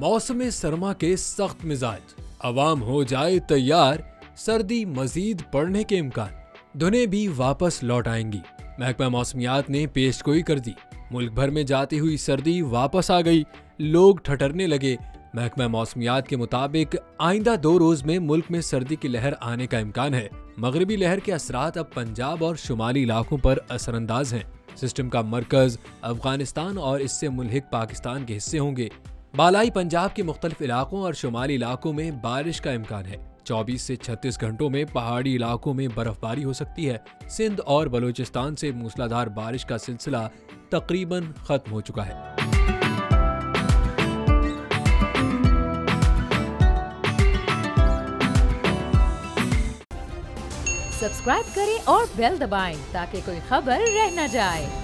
मौसम सरमा के सख्त मिजाज, अवाम हो जाए तैयार, सर्दी मजीद बढ़ने के इम्कान, धुनें भी वापस लौट आएंगी। महकमा मौसमियात ने पेशगोई कर दी, मुल्क भर में जाती हुई सर्दी वापस आ गई, लोग ठठरने लगे। महकमा मौसमियात के मुताबिक आइंदा 2 रोज में मुल्क में सर्दी की लहर आने का इम्कान है। मगरबी लहर के असरात अब पंजाब और शुमाली इलाकों पर असरअंदाज हैं। सिस्टम का मरकज अफगानिस्तान और इससे मुल्हिक पाकिस्तान के हिस्से होंगे। बालाई पंजाब के मुख्तलिफ इलाकों और शुमाली इलाकों में बारिश का इम्कान है। 24 से 36 घंटों में पहाड़ी इलाकों में बर्फबारी हो सकती है। सिंध और बलूचिस्तान से मूसलाधार बारिश का सिलसिला तकरीबन खत्म हो चुका है। सब्सक्राइब करें और बेल दबाएं ताकि कोई खबर रह न जाए।